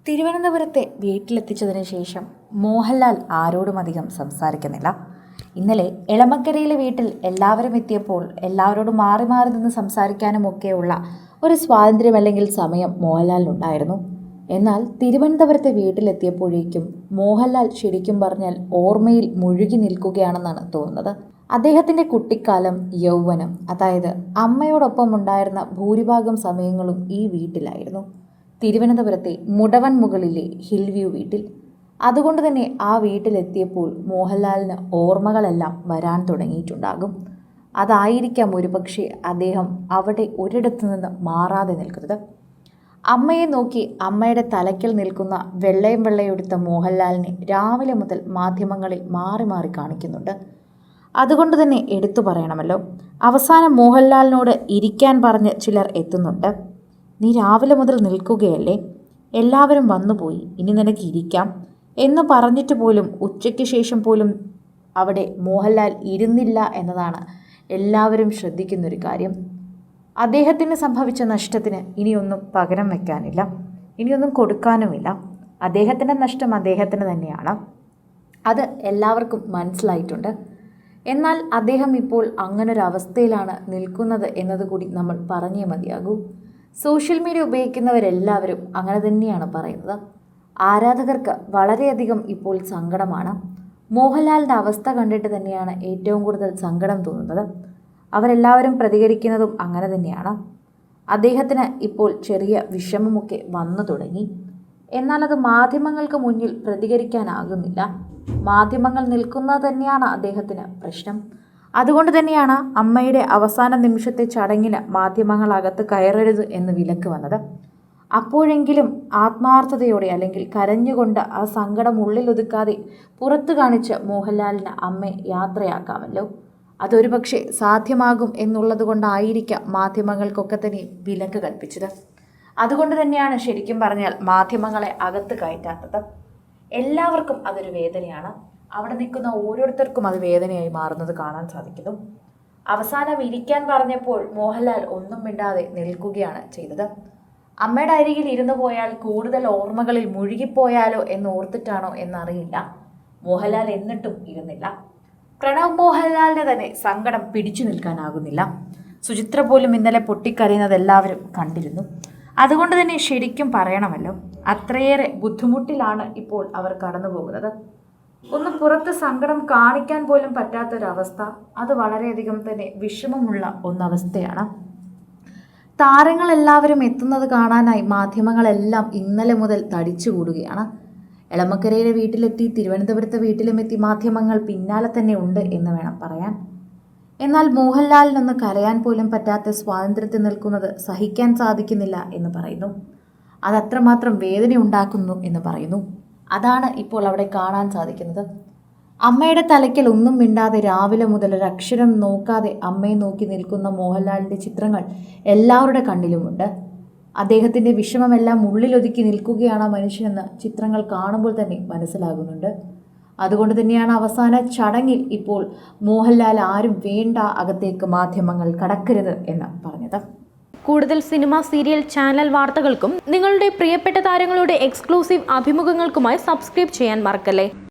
തിരുവനന്തപുരത്തെ വീട്ടിലെത്തിച്ചതിന് ശേഷം മോഹൻലാൽ ആരോടും അധികം സംസാരിക്കുന്നില്ല. ഇന്നലെ എളമക്കരയിലെ വീട്ടിൽ എല്ലാവരും എത്തിയപ്പോൾ എല്ലാവരോടും മാറി മാറി നിന്ന് സംസാരിക്കാനുമൊക്കെയുള്ള ഒരു സ്വാതന്ത്ര്യം അല്ലെങ്കിൽ സമയം മോഹൻലാലിനുണ്ടായിരുന്നു. എന്നാൽ തിരുവനന്തപുരത്തെ വീട്ടിലെത്തിയപ്പോഴേക്കും മോഹൻലാൽ ശരിക്കും പറഞ്ഞാൽ ഓർമ്മയിൽ മുഴുകി നിൽക്കുകയാണെന്നാണ് തോന്നുന്നത്. അദ്ദേഹത്തിൻ്റെ കുട്ടിക്കാലം, യൗവനം, അതായത് അമ്മയോടൊപ്പം ഉണ്ടായിരുന്ന ഭൂരിഭാഗം സമയങ്ങളും ഈ വീട്ടിലായിരുന്നു. തിരുവനന്തപുരത്തെ മുടവൻ മുകളിലെ ഹിൽ വ്യൂ വീട്ടിൽ. അതുകൊണ്ട് തന്നെ ആ വീട്ടിലെത്തിയപ്പോൾ മോഹൻലാലിന് ഓർമ്മകളെല്ലാം വരാൻ തുടങ്ങിയിട്ടുണ്ടാകും. അതായിരിക്കാം ഒരുപക്ഷെ അദ്ദേഹം അവിടെ ഒരിടത്തു നിന്ന് മാറാതെ നിൽക്കുന്നത്. അമ്മയെ നോക്കി അമ്മയുടെ തലയ്ക്കൽ നിൽക്കുന്ന വെള്ളയും വെള്ളയെടുത്ത മോഹൻലാലിനെ രാവിലെ മുതൽ മാധ്യമങ്ങളിൽ മാറി മാറി കാണിക്കുന്നുണ്ട്. അതുകൊണ്ട് തന്നെ എടുത്തു പറയണമല്ലോ, അവസാനം മോഹൻലാലിനോട് ഇരിക്കാൻ പറഞ്ഞ് ചിലർ എത്തുന്നുണ്ട്. നീ രാവിലെ മുതൽ നിൽക്കുകയല്ലേ, എല്ലാവരും വന്നുപോയി, ഇനി നിനക്ക് ഇരിക്കാം എന്ന് പറഞ്ഞിട്ട് പോലും ഉച്ചയ്ക്ക് ശേഷം പോലും അവിടെ മോഹൻലാൽ ഇരുന്നില്ല എന്നതാണ് എല്ലാവരും ശ്രദ്ധിക്കുന്നൊരു കാര്യം. അദ്ദേഹത്തിന് സംഭവിച്ച നഷ്ടത്തിന് ഇനിയൊന്നും പകരം വയ്ക്കാനില്ല, ഇനിയൊന്നും കൊടുക്കാനുമില്ല. അദ്ദേഹത്തിൻ്റെ നഷ്ടം അദ്ദേഹത്തിന് തന്നെയാണ്, അത് എല്ലാവർക്കും മനസ്സിലായിട്ടുണ്ട്. എന്നാൽ അദ്ദേഹം ഇപ്പോൾ അങ്ങനൊരവസ്ഥയിലാണ് നിൽക്കുന്നത് എന്നതുകൂടി നമ്മൾ പറഞ്ഞേ മതിയാകൂ. സോഷ്യൽ മീഡിയ ഉപയോഗിക്കുന്നവരെല്ലാവരും അങ്ങനെ തന്നെയാണ് പറയുന്നത്. ആരാധകർക്ക് വളരെയധികം ഇപ്പോൾ സങ്കടമാണ്. മോഹൻലാലിൻ്റെ അവസ്ഥ കണ്ടിട്ട് തന്നെയാണ് ഏറ്റവും കൂടുതൽ സങ്കടം തോന്നുന്നത്. അവരെല്ലാവരും പ്രതികരിക്കുന്നതും അങ്ങനെ തന്നെയാണ്. അദ്ദേഹത്തിന് ഇപ്പോൾ ചെറിയ വിഷമമൊക്കെ വന്നു തുടങ്ങി. എന്നാൽ അത് മാധ്യമങ്ങൾക്ക് മുന്നിൽ പ്രതികരിക്കാനാകുന്നില്ല. മാധ്യമങ്ങൾ നിൽക്കുന്നത് തന്നെയാണ് അദ്ദേഹത്തിന് പ്രശ്നം. അതുകൊണ്ട് തന്നെയാണ് അമ്മയുടെ അവസാന നിമിഷത്തെ ചടങ്ങിന് മാധ്യമങ്ങളകത്ത് കയറരുത് എന്ന് വിലക്ക് വന്നത്. അപ്പോഴെങ്കിലും ആത്മാർത്ഥതയോടെ അല്ലെങ്കിൽ കരഞ്ഞുകൊണ്ട് ആ സങ്കടം ഉള്ളിലൊതുക്കാതെ പുറത്തു കാണിച്ച് മോഹൻലാലിന് അമ്മയെ യാത്രയാക്കാമല്ലോ. അതൊരു പക്ഷേ സാധ്യമാകും എന്നുള്ളത് കൊണ്ടായിരിക്കാം മാധ്യമങ്ങൾക്കൊക്കെ തന്നെ വിലക്ക് കൽപ്പിച്ചത്. അതുകൊണ്ട് തന്നെയാണ് ശരിക്കും പറഞ്ഞാൽ മാധ്യമങ്ങളെ അകത്ത് കയറ്റാത്തത്. എല്ലാവർക്കും അതൊരു വേദനയാണ്. അവിടെ നിൽക്കുന്ന ഓരോരുത്തർക്കും അത് വേദനയായി മാറുന്നത് കാണാൻ സാധിക്കുന്നു. അവസാനം ഇരിക്കാൻ പറഞ്ഞപ്പോൾ മോഹൻലാൽ ഒന്നും മിണ്ടാതെ നിൽക്കുകയാണ് ചെയ്തത്. അമ്മയുടെ അരികിൽ ഇരുന്നു പോയാൽ കൂടുതൽ ഓർമ്മകളിൽ മുഴുകിപ്പോയാലോ എന്ന് ഓർത്തിട്ടാണോ എന്നറിയില്ല. മോഹൻലാൽ എന്നിട്ടും ഇരുന്നില്ല. പ്രണവ് മോഹൻലാലിന് തന്നെ സങ്കടം പിടിച്ചു നിൽക്കാനാകുന്നില്ല. സുചിത്ര പോലും ഇന്നലെ പൊട്ടിക്കരയുന്നത് എല്ലാവരും കണ്ടിരുന്നു. അതുകൊണ്ട് തന്നെ ശരിക്കും പറയണമല്ലോ, അത്രയേറെ ബുദ്ധിമുട്ടിലാണ് ഇപ്പോൾ അവർ കടന്നു പോകുന്നത്. ഒന്ന് പുറത്ത് സങ്കടം കാണിക്കാൻ പോലും പറ്റാത്തൊരവസ്ഥ, അത് വളരെയധികം തന്നെ വിഷമമുള്ള ഒന്നവസ്ഥയാണ്. താരങ്ങളെല്ലാവരും എത്തുന്നത് കാണാനായി മാധ്യമങ്ങളെല്ലാം ഇന്നലെ മുതൽ തടിച്ചുകൂടുകയാണ്. എളമക്കരയിലെ വീട്ടിലെത്തി തിരുവനന്തപുരത്തെ വീട്ടിലുമെത്തി മാധ്യമങ്ങൾ പിന്നാലെ തന്നെ ഉണ്ട് എന്ന് വേണം പറയാൻ. എന്നാൽ മോഹൻലാലിനൊന്ന് കരയാൻ പോലും പറ്റാത്ത സ്വാതന്ത്ര്യത്തിൽ നിൽക്കുന്നത് സഹിക്കാൻ സാധിക്കുന്നില്ല എന്ന് പറയുന്നു. അതത്രമാത്രം വേദന ഉണ്ടാക്കുന്നു എന്ന് പറയുന്നു. അതാണ് ഇപ്പോൾ അവിടെ കാണാൻ സാധിക്കുന്നത്. അമ്മയുടെ തലയ്ക്കൽ ഒന്നും മിണ്ടാതെ രാവിലെ മുതൽ ഒരക്ഷരം നോക്കാതെ അമ്മയെ നോക്കി നിൽക്കുന്ന മോഹൻലാലിൻ്റെ ചിത്രങ്ങൾ എല്ലാവരുടെ കണ്ണിലുമുണ്ട്. അദ്ദേഹത്തിൻ്റെ വിഷമമെല്ലാം ഉള്ളിലൊതുക്കി നിൽക്കുകയാണ് മനുഷ്യനെന്ന് ചിത്രങ്ങൾ കാണുമ്പോൾ തന്നെ മനസ്സിലാകുന്നുണ്ട്. അതുകൊണ്ട് തന്നെയാണ് അവസാന ചടങ്ങിൽ ഇപ്പോൾ മോഹൻലാൽ ആരും വേണ്ട, അകത്തേക്ക് മാധ്യമങ്ങൾ കടക്കരുത് എന്ന് പറഞ്ഞത്. കൂടുതൽ സിനിമ, സീരിയൽ, ചാനൽ വാർത്തകൾക്കും നിങ്ങളുടെ പ്രിയപ്പെട്ട താരങ്ങളുടെ എക്സ്ക്ലൂസീവ് അഭിമുഖങ്ങൾക്കുമായി സബ്സ്ക്രൈബ് ചെയ്യാൻ മറക്കല്ലേ.